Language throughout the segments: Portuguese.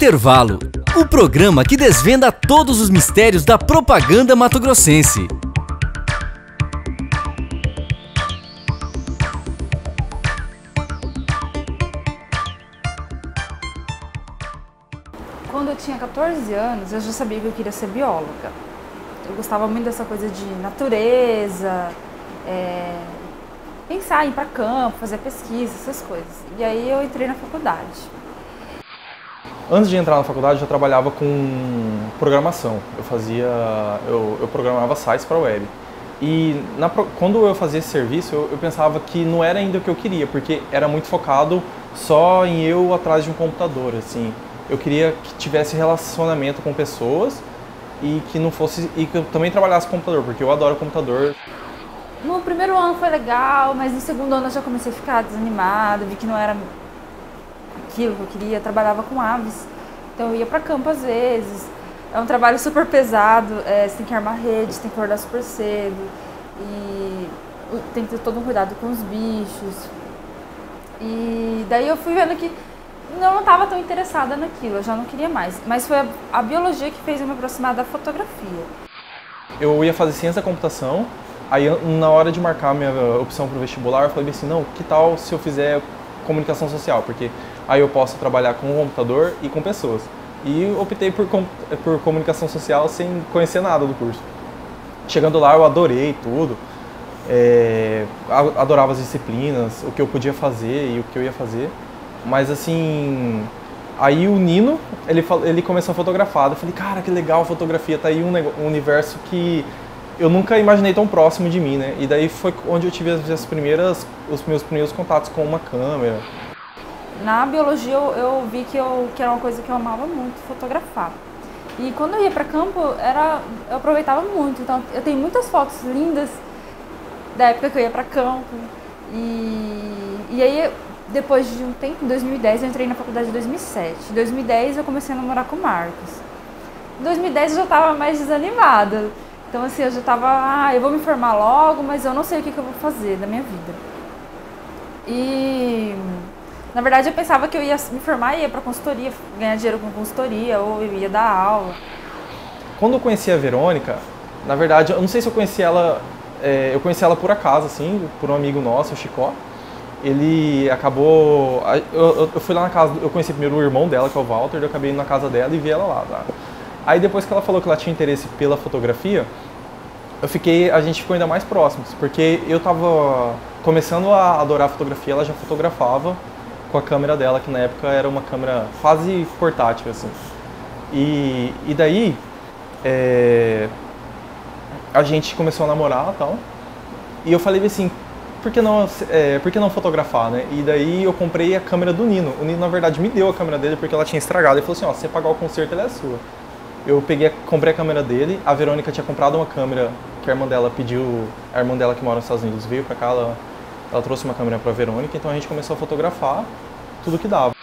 Intervalo, o programa que desvenda todos os mistérios da propaganda mato-grossense. Quando eu tinha 14 anos, eu já sabia que eu queria ser bióloga. Eu gostava muito dessa coisa de natureza, pensar em ir para campo, fazer pesquisa, essas coisas. E aí eu entrei na faculdade. Antes de entrar na faculdade, eu já trabalhava com programação. Eu programava sites para web. E quando eu fazia esse serviço, eu pensava que não era ainda o que eu queria, porque era muito focado só em eu atrás de um computador, assim. Eu queria que tivesse relacionamento com pessoas e que eu também trabalhasse com computador, porque eu adoro computador. No primeiro ano foi legal, mas no segundo ano eu já comecei a ficar desanimada, vi que não era aquilo que eu queria. Eu trabalhava com aves, então eu ia para campo às vezes. É um trabalho super pesado, você tem que armar rede, você tem que acordar super cedo e tem que ter todo um cuidado com os bichos. E daí eu fui vendo que não estava tão interessada naquilo, eu já não queria mais. Mas foi a biologia que fez eu me aproximar da fotografia. Eu ia fazer ciência da computação, aí na hora de marcar a minha opção para o vestibular, eu falei assim, não, que tal se eu fizer comunicação social? Porque aí eu posso trabalhar com o computador e com pessoas. E optei por comunicação social sem conhecer nada do curso. Chegando lá, eu adorei tudo. Adorava as disciplinas, o que eu podia fazer e o que eu ia fazer. Mas assim, aí o Nino, ele começou a fotografar. Eu falei, cara, que legal a fotografia, tá aí um universo que eu nunca imaginei tão próximo de mim, né? E daí foi onde eu tive os meus primeiros contatos com uma câmera. Na biologia eu vi que era uma coisa que eu amava muito, fotografar. E quando eu ia para campo, eu aproveitava muito. Então eu tenho muitas fotos lindas da época que eu ia para campo. E aí, depois de um tempo, em 2010, eu entrei na faculdade em 2007. Em 2010 eu comecei a namorar com o Marcos. Em 2010 eu já estava mais desanimada. Então assim, eu já estava, eu vou me formar logo, mas eu não sei o que eu vou fazer da minha vida. E na verdade eu pensava que eu ia me formar e ia para consultoria, ganhar dinheiro com consultoria, ou eu ia dar aula. Quando eu conheci a Verônica, na verdade, eu não sei se eu conheci ela, eu conheci ela por acaso, assim, por um amigo nosso, o Chicó. Ele acabou, eu fui lá na casa, eu conheci primeiro o irmão dela, que é o Walter, eu acabei indo na casa dela e vi ela lá, tá? Aí depois que ela falou que ela tinha interesse pela fotografia, a gente ficou ainda mais próximos, porque eu tava começando a adorar a fotografia, ela já fotografava com a câmera dela, que na época era uma câmera quase portátil, assim. E daí, a gente começou a namorar e tal, e eu falei assim, por que não fotografar, né? E daí eu comprei a câmera do Nino. O Nino, na verdade, me deu a câmera dele porque ela tinha estragado. Ele falou assim, se você pagar o conserto, ela é sua. Eu comprei a câmera dele, a Verônica tinha comprado uma câmera que a irmã dela pediu, a irmã dela que mora nos Estados Unidos veio pra cá, ela trouxe uma câmera pra Verônica, então a gente começou a fotografar tudo que dava.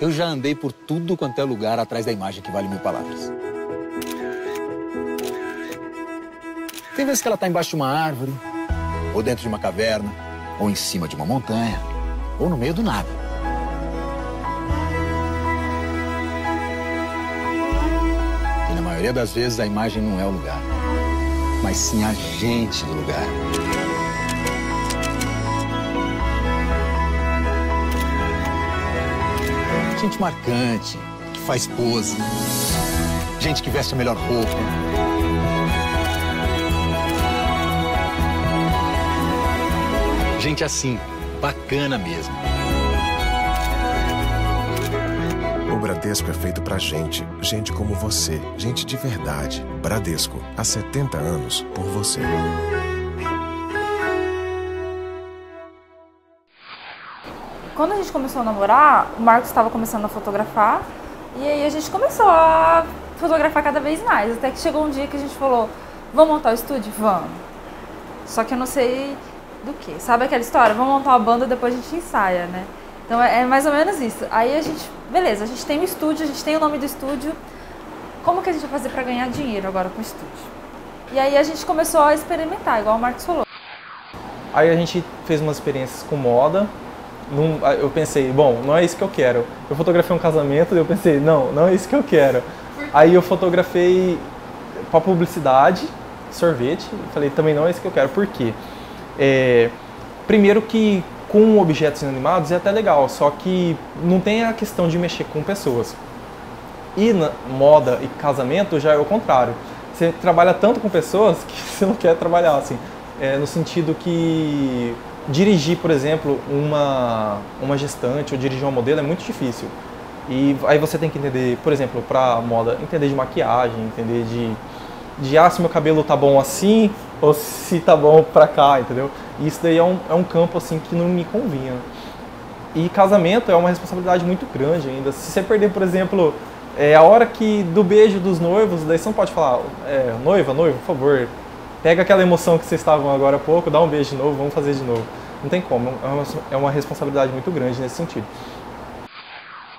Eu já andei por tudo quanto é lugar atrás da imagem que vale 1000 palavras. Tem vezes que ela tá embaixo de uma árvore, ou dentro de uma caverna, ou em cima de uma montanha, ou no meio do nada. E na maioria das vezes a imagem não é o lugar, mas sim a gente no lugar. Gente marcante, que faz pose, gente que veste a melhor roupa. Gente assim, bacana mesmo. O Bradesco é feito pra gente como você, gente de verdade. Bradesco, há 70 anos por você. Quando a gente começou a namorar, o Marcos estava começando a fotografar e aí a gente começou a fotografar cada vez mais, até que chegou um dia que a gente falou, vamos montar o estúdio? Vamos. Só que eu não sei do que. Sabe aquela história? Vamos montar uma banda, depois a gente ensaia, né? Então é mais ou menos isso. Aí a gente, beleza, a gente tem um estúdio, a gente tem o nome do estúdio, como que a gente vai fazer para ganhar dinheiro agora com o estúdio? E aí a gente começou a experimentar, igual o Marcos falou. Aí a gente fez umas experiências com moda eu pensei, bom, não é isso que eu quero. Eu fotografei um casamento e eu pensei, não é isso que eu quero. Aí eu fotografei para publicidade, sorvete, e falei, também não é isso que eu quero. Por quê? Primeiro que com objetos inanimados é até legal, só que não tem a questão de mexer com pessoas. E na moda e casamento já é o contrário. Você trabalha tanto com pessoas que você não quer trabalhar, assim. No sentido que dirigir, por exemplo, uma gestante ou dirigir uma modelo é muito difícil. E aí você tem que entender, por exemplo, para moda, entender de maquiagem, entender se meu cabelo tá bom assim ou se tá bom pra cá, entendeu? E isso daí é um campo assim que não me convinha. E casamento é uma responsabilidade muito grande ainda. Se você perder, por exemplo, a hora do beijo dos noivos, daí você não pode falar, noivo, por favor, pega aquela emoção que vocês estavam agora há pouco, dá um beijo de novo, vamos fazer de novo. Não tem como, é uma responsabilidade muito grande nesse sentido.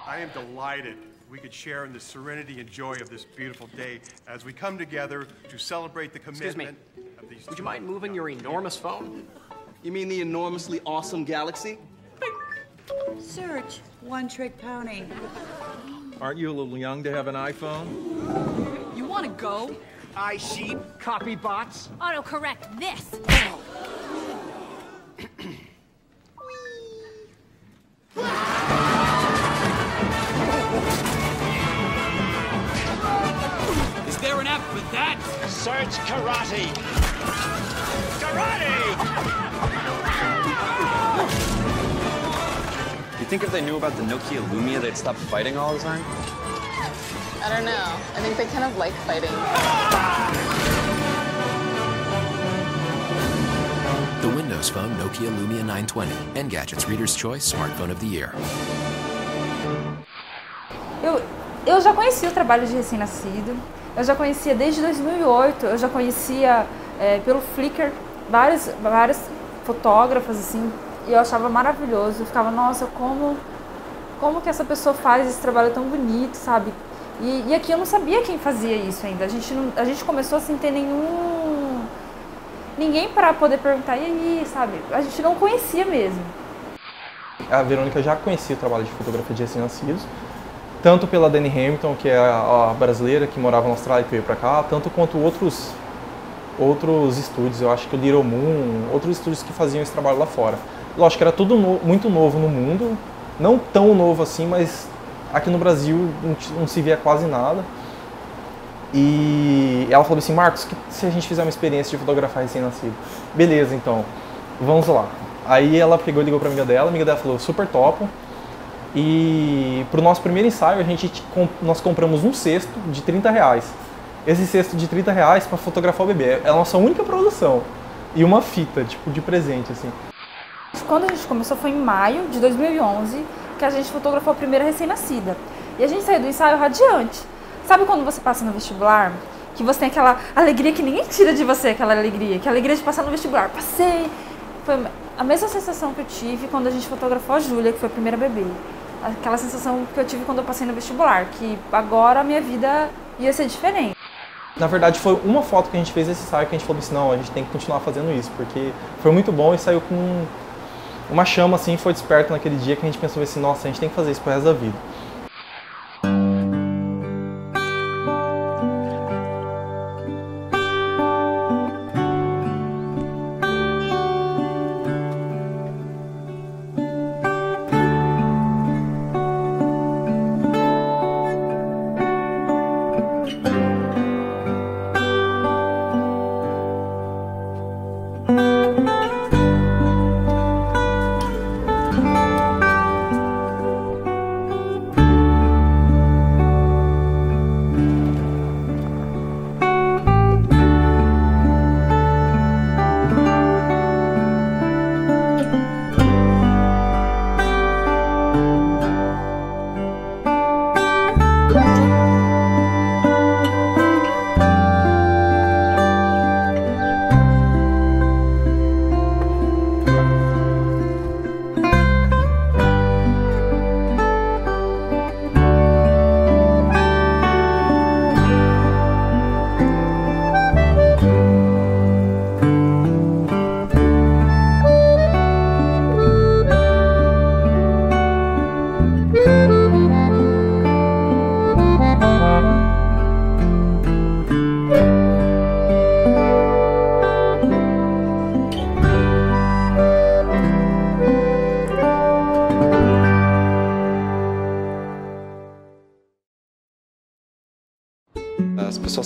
I am delighted we could share in the serenity and joy of this beautiful day as we come together to celebrate the commitment of these. Would you mind moving your enormous phone? You mean the enormously awesome Galaxy? Search One Trick Pony. Aren't you a little young to have an iPhone? You want to go? iSheet, copy bots. Autocorrect this. Is there an app for that? Search karate. Karate! You think if they knew about the Nokia Lumia, they'd stop fighting all the time? I don't know. I think they kind of like fighting. The Windows Phone Nokia Lumia 920. Engadget's Reader's Choice Smartphone of the Year. Eu já conhecia o trabalho de recém-nascido. Eu já conhecia desde 2008. Eu já conhecia pelo Flickr várias fotógrafas assim. E eu achava maravilhoso. Eu ficava, nossa, como que essa pessoa faz esse trabalho tão bonito, sabe? E aqui eu não sabia quem fazia isso ainda. A gente começou sem ter ninguém para poder perguntar, e aí, sabe? A gente não conhecia mesmo. A Verônica já conhecia o trabalho de fotografia de recém-nascidos, tanto pela Dani Hamilton, que é a brasileira que morava na Austrália e veio para cá, tanto quanto outros estúdios, eu acho que o Little Moon, outros estúdios que faziam esse trabalho lá fora. Lógico que era tudo muito novo no mundo, não tão novo assim, mas aqui no Brasil não se via quase nada. E ela falou assim, Marcos, se a gente fizer uma experiência de fotografar recém-nascido? Beleza, então, vamos lá. Aí ela pegou e ligou pra amiga dela falou, super topo. E pro nosso primeiro ensaio, nós compramos um cesto de R$30. Esse cesto de R$30 para fotografar o bebê. É a nossa única produção. E uma fita, tipo, de presente, assim. Quando a gente começou foi em maio de 2011, que a gente fotografou a primeira recém-nascida. E a gente saiu do ensaio radiante. Sabe quando você passa no vestibular, que você tem aquela alegria que ninguém tira de você, aquela alegria, que é a alegria de passar no vestibular. Passei! Foi a mesma sensação que eu tive quando a gente fotografou a Júlia, que foi a primeira bebê. Aquela sensação que eu tive quando eu passei no vestibular, que agora a minha vida ia ser diferente. Na verdade, foi uma foto que a gente fez esse ensaio que a gente falou assim, não, a gente tem que continuar fazendo isso, porque foi muito bom e saiu com uma chama, assim, foi desperto naquele dia que a gente pensou assim, nossa, a gente tem que fazer isso pro resto da vida.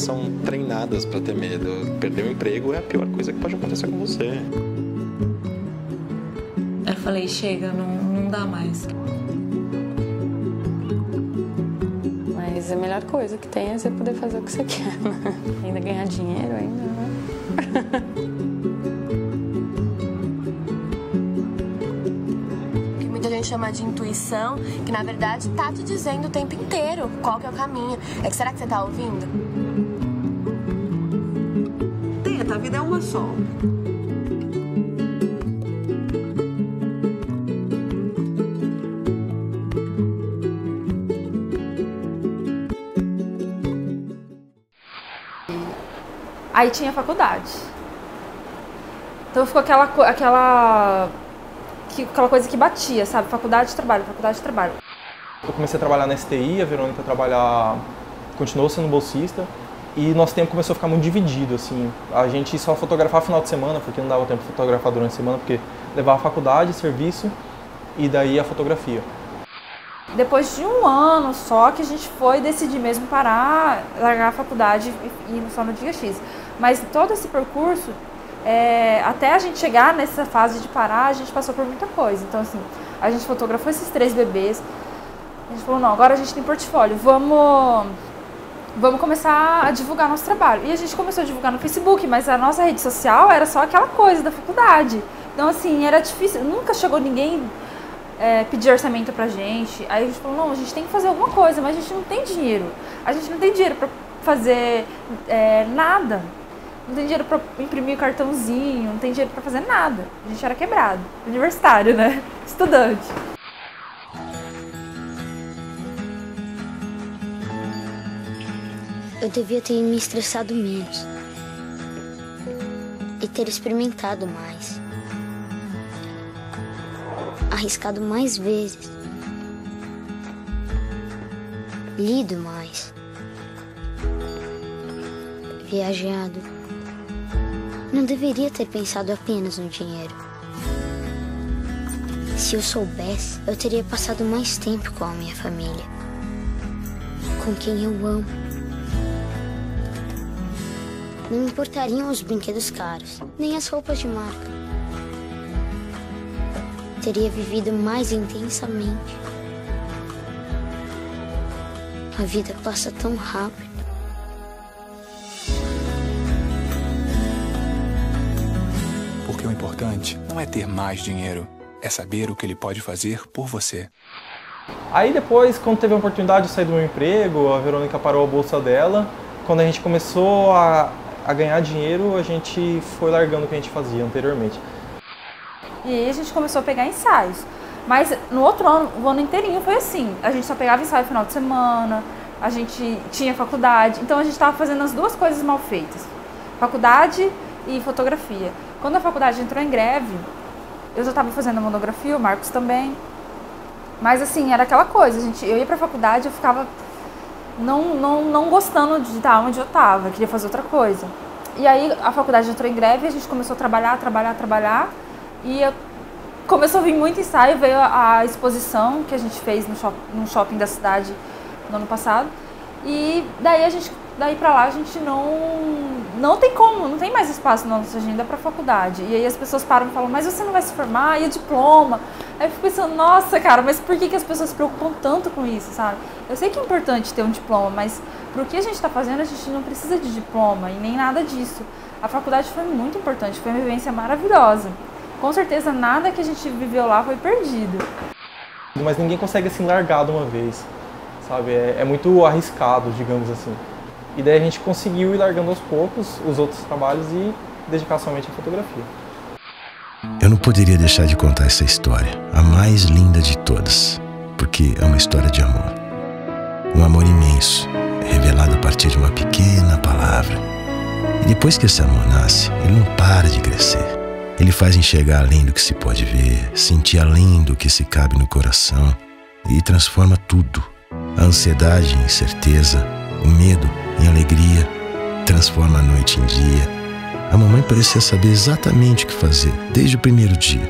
são treinadas para ter medo. Perder o emprego é a pior coisa que pode acontecer com você. Eu falei, chega, não dá mais. Mas a melhor coisa que tem é você poder fazer o que você quer, né? Ainda ganhar dinheiro, ainda, né? Que muita gente chama de intuição, que na verdade tá te dizendo o tempo inteiro qual que é o caminho. É que será que você tá ouvindo? Tenta, a vida é uma só. Aí tinha faculdade. Então ficou aquela coisa que batia, sabe? Faculdade de trabalho, faculdade de trabalho. Eu comecei a trabalhar na STI, a Verônica continuou sendo bolsista. E nosso tempo começou a ficar muito dividido, assim. A gente só fotografava final de semana, porque não dava tempo de fotografar durante a semana, porque levava a faculdade, serviço e daí a fotografia. Depois de um ano só que a gente foi decidir mesmo parar, largar a faculdade e ir só no dia X. Mas todo esse percurso, até a gente chegar nessa fase de parar, a gente passou por muita coisa. Então assim, a gente fotografou esses 3 bebês, a gente falou, não, agora a gente tem portfólio, vamos começar a divulgar nosso trabalho. E a gente começou a divulgar no Facebook, mas a nossa rede social era só aquela coisa da faculdade. Então assim, era difícil, nunca chegou ninguém pedir orçamento pra gente. Aí a gente falou, não, a gente tem que fazer alguma coisa, mas a gente não tem dinheiro. A gente não tem dinheiro pra fazer nada. Não tem dinheiro pra imprimir cartãozinho, não tem dinheiro pra fazer nada. A gente era quebrado, universitário, né? Estudante. Eu devia ter me estressado menos e ter experimentado mais, arriscado mais vezes, lido mais, viajado. Não deveria ter pensado apenas no dinheiro. Se eu soubesse, eu teria passado mais tempo com a minha família, com quem eu amo. Não me importariam os brinquedos caros, nem as roupas de marca. Teria vivido mais intensamente. A vida passa tão rápido. Porque o importante não é ter mais dinheiro, é saber o que ele pode fazer por você. Aí depois, quando teve a oportunidade de sair do meu emprego, a Verônica parou a bolsa dela. Quando a gente começou a ganhar dinheiro, a gente foi largando o que a gente fazia anteriormente. E aí a gente começou a pegar ensaios. Mas no outro ano, o ano inteirinho foi assim. A gente só pegava ensaio no final de semana, a gente tinha faculdade. Então a gente estava fazendo as duas coisas mal feitas. Faculdade e fotografia. Quando a faculdade entrou em greve, eu já estava fazendo a monografia, o Marcos também. Mas assim, era aquela coisa. Eu ia pra faculdade, eu ficava não gostando de estar onde eu estava, queria fazer outra coisa. E aí a faculdade entrou em greve, a gente começou a trabalhar, e começou a vir muito ensaio, veio a exposição que a gente fez no shopping da cidade no ano passado, e daí pra lá a gente não tem como, não tem mais espaço na nossa agenda para faculdade. E aí as pessoas param e falam, mas você não vai se formar, e o diploma? Aí eu fico pensando, nossa, cara, mas por que as pessoas se preocupam tanto com isso, sabe? Eu sei que é importante ter um diploma, mas pro que a gente está fazendo, a gente não precisa de diploma e nem nada disso. A faculdade foi muito importante, foi uma vivência maravilhosa. Com certeza nada que a gente viveu lá foi perdido. Mas ninguém consegue assim largar de uma vez, sabe? É muito arriscado, digamos assim. E daí a gente conseguiu ir largando aos poucos os outros trabalhos e dedicar somente à fotografia. Eu não poderia deixar de contar essa história, a mais linda de todas, porque é uma história de amor. Um amor imenso, revelado a partir de uma pequena palavra. E depois que esse amor nasce, ele não para de crescer. Ele faz enxergar além do que se pode ver, sentir além do que se cabe no coração e transforma tudo. A ansiedade em certeza, o medo em alegria, transforma a noite em dia. A mamãe parecia saber exatamente o que fazer desde o primeiro dia.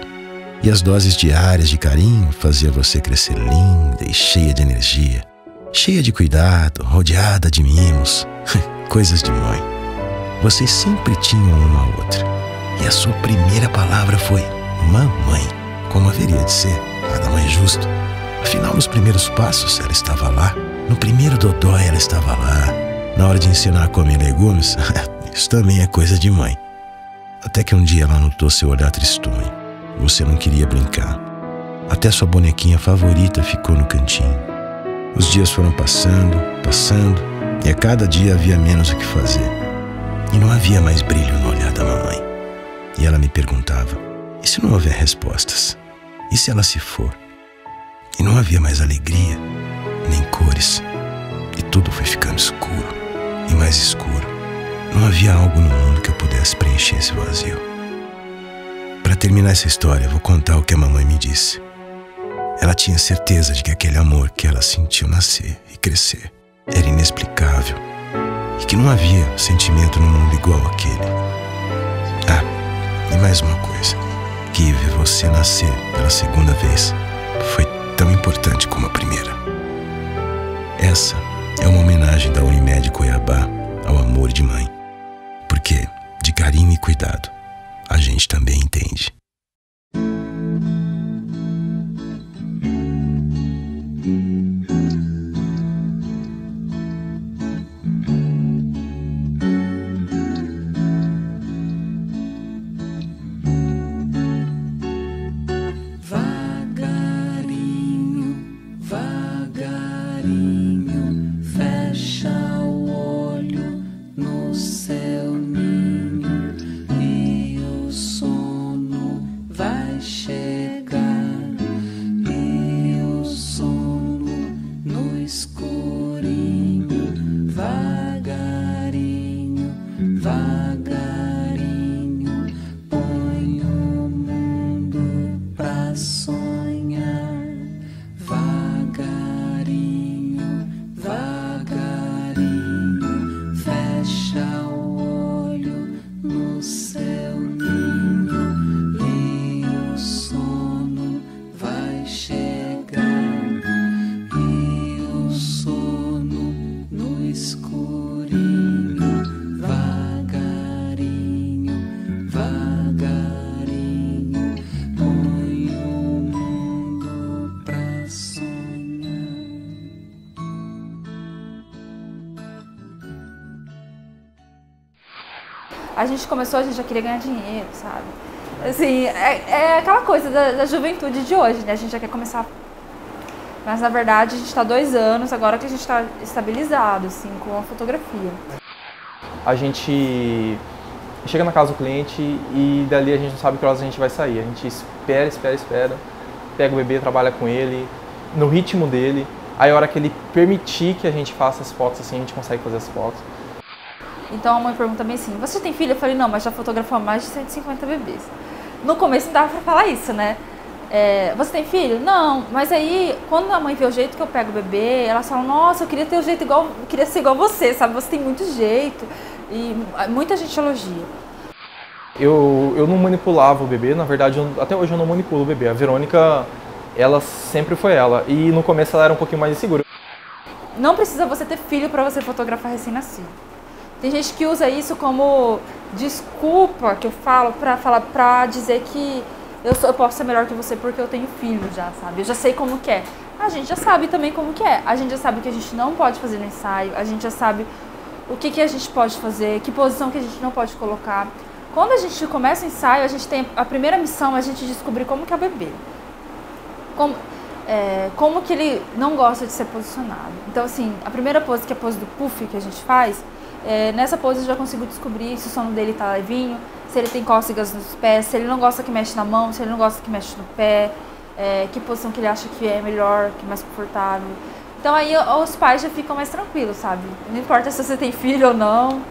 E as doses diárias de carinho faziam você crescer linda e cheia de energia. Cheia de cuidado, rodeada de mimos. coisas de mãe. Vocês sempre tinham uma outra. E a sua primeira palavra foi mamãe, como haveria de ser, nada mais justo. Afinal, nos primeiros passos ela estava lá, no primeiro dodói ela estava lá. Na hora de ensinar a comer legumes, isso também é coisa de mãe. Até que um dia ela notou seu olhar tristonho. Você não queria brincar. Até sua bonequinha favorita ficou no cantinho. Os dias foram passando, e a cada dia havia menos o que fazer. E não havia mais brilho no olhar da mamãe. E ela me perguntava, e se não houver respostas? E se ela se for? E não havia mais alegria, nem cores. E tudo foi ficando escuro, e mais escuro. Não havia algo no mundo que eu pudesse preencher esse vazio. Para terminar essa história, vou contar o que a mamãe me disse. Ela tinha certeza de que aquele amor que ela sentiu nascer e crescer era inexplicável e que não havia sentimento no mundo igual àquele. Ah, e mais uma coisa, que ver você nascer pela segunda vez foi tão importante como a primeira. Essa é uma homenagem da Unimed Cuiabá ao amor de mãe, porque de carinho e cuidado a gente também entende. A gente começou, a gente já queria ganhar dinheiro, sabe? Assim, é aquela coisa da juventude de hoje, né? A gente já quer começar. Mas na verdade a gente está 2 anos, agora que a gente está estabilizado, assim, com a fotografia. A gente chega na casa do cliente e dali a gente não sabe que horas a gente vai sair. A gente espera, pega o bebê, trabalha com ele, no ritmo dele. Aí a hora que ele permitir que a gente faça as fotos, assim, a gente consegue fazer as fotos. Então a mãe pergunta bem assim, você tem filho? Eu falei, não, mas já fotografou mais de 150 bebês. No começo não dava pra falar isso, né? Você tem filho? Não, mas aí quando a mãe vê o jeito que eu pego o bebê, elas falam, nossa, eu queria ter o jeito igual, eu queria ser igual você, sabe? Você tem muito jeito. E muita gente elogia. Eu não manipulava o bebê, na verdade, até hoje eu não manipulo o bebê. A Verônica, ela sempre foi ela. E no começo ela era um pouquinho mais insegura. Não precisa você ter filho pra você fotografar recém-nascido. Tem gente que usa isso como desculpa, que eu falo, pra dizer que eu posso ser melhor que você porque eu tenho filho já, sabe? Eu já sei como que é. A gente já sabe também como que é. A gente já sabe o que a gente não pode fazer no ensaio, a gente já sabe o que a gente pode fazer, que posição que a gente não pode colocar. Quando a gente começa o ensaio, a gente tem a primeira missão é a gente descobrir como que é o bebê. Como que ele não gosta de ser posicionado. Então, assim, a primeira pose, que é a pose do puff que a gente faz, nessa pose eu já consigo descobrir se o sono dele tá levinho, se ele tem cócegas nos pés, se ele não gosta que mexe na mão, se ele não gosta que mexe no pé, que posição que ele acha que é melhor, que é mais confortável. Então aí os pais já ficam mais tranquilos, sabe? Não importa se você tem filho ou não.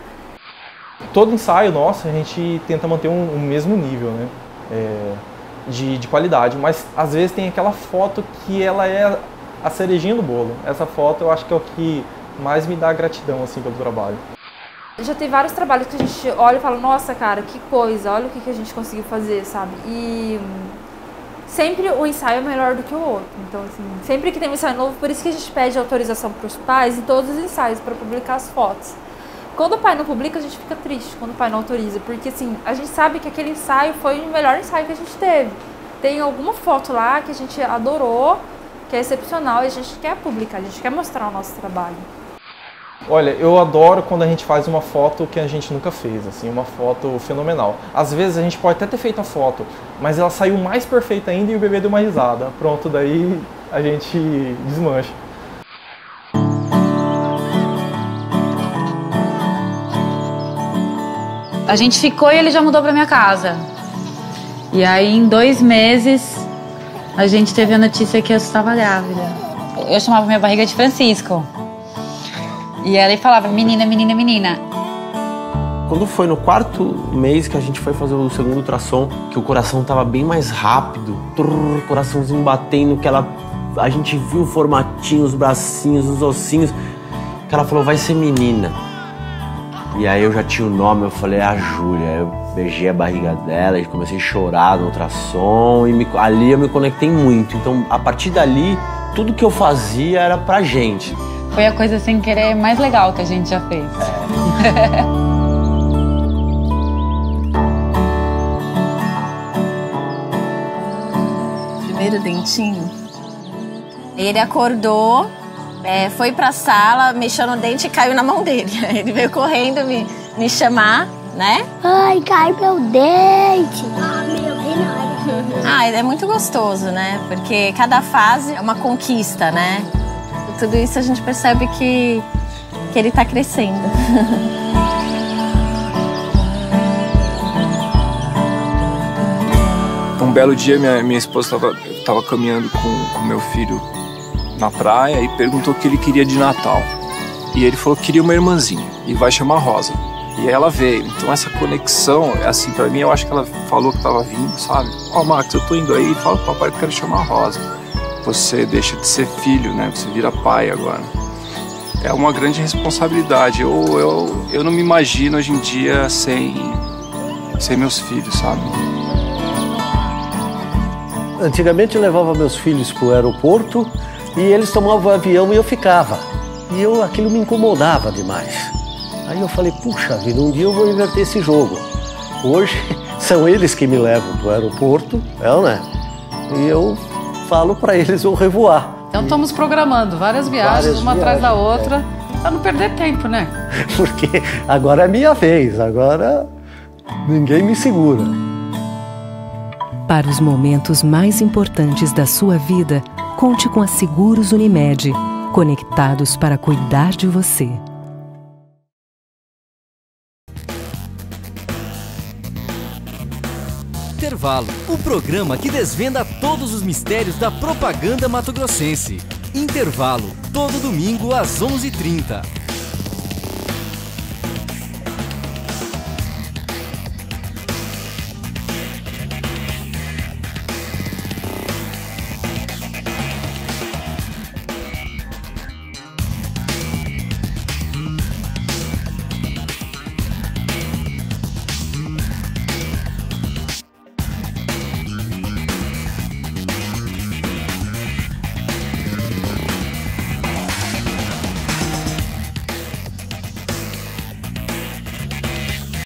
Todo ensaio nosso a gente tenta manter um mesmo nível, né? De qualidade, mas às vezes tem aquela foto que ela é a cerejinha do bolo. Essa foto eu acho que é o que mais me dá gratidão, assim, pelo trabalho. Já tem vários trabalhos que a gente olha e fala, nossa, cara, que coisa, olha o que a gente conseguiu fazer, sabe? E sempre o ensaio é melhor do que o outro. Então, assim, sempre que tem um ensaio novo, por isso que a gente pede autorização para os pais em todos os ensaios para publicar as fotos. Quando o pai não publica, a gente fica triste quando o pai não autoriza, porque assim, a gente sabe que aquele ensaio foi o melhor ensaio que a gente teve. Tem alguma foto lá que a gente adorou, que é excepcional, e a gente quer publicar, a gente quer mostrar o nosso trabalho. Olha, eu adoro quando a gente faz uma foto que a gente nunca fez, assim, uma foto fenomenal. Às vezes a gente pode até ter feito a foto, mas ela saiu mais perfeita ainda e o bebê deu uma risada. Pronto, daí a gente desmancha. A gente ficou e ele já mudou pra minha casa. E aí, em 2 meses, a gente teve a notícia que eu estava grávida. Eu chamava minha barriga de Francisco. E ela falava, menina, menina, menina. Quando foi no 4º mês que a gente foi fazer o segundo ultrassom, que o coração tava bem mais rápido, coraçãozinho batendo, que a gente viu o formatinho, os bracinhos, os ossinhos, que ela falou, vai ser menina. E aí eu já tinha o nome, eu falei, a Júlia. Eu beijei a barriga dela e comecei a chorar no ultrassom e ali eu me conectei muito. Então, a partir dali, tudo que eu fazia era pra gente. Foi a coisa sem querer mais legal que a gente já fez. Primeiro dentinho. Ele acordou, foi pra sala, mexeu no dente e caiu na mão dele. Ele veio correndo me chamar, né? Ai, cai meu dente. Ah, meu Deus. É muito gostoso, né? Porque cada fase é uma conquista, né? E tudo isso a gente percebe que ele tá crescendo. Um belo dia, minha esposa tava caminhando com meu filho na praia e perguntou o que ele queria de Natal. E ele falou que queria uma irmãzinha e vai chamar Rosa. E ela veio. Então essa conexão, assim, pra mim, eu acho que ela falou que tava vindo, sabe? Max, eu tô indo aí, fala pro papai que eu quero chamar Rosa. Você deixa de ser filho, né? Você vira pai agora. É uma grande responsabilidade. Eu não me imagino hoje em dia sem meus filhos, sabe? Antigamente eu levava meus filhos pro aeroporto e eles tomavam o avião e eu ficava. E aquilo me incomodava demais. Aí eu falei, puxa vida, um dia eu vou inverter esse jogo. Hoje são eles que me levam pro aeroporto, né? E eu falo para eles eu revoar. Então estamos programando várias viagens, uma atrás da outra, para não perder tempo, né? Porque agora é minha vez, agora ninguém me segura. Para os momentos mais importantes da sua vida, conte com a Seguros Unimed, conectados para cuidar de você. Intervalo, o programa que desvenda todos os mistérios da propaganda mato-grossense. Intervalo, todo domingo às 11h30.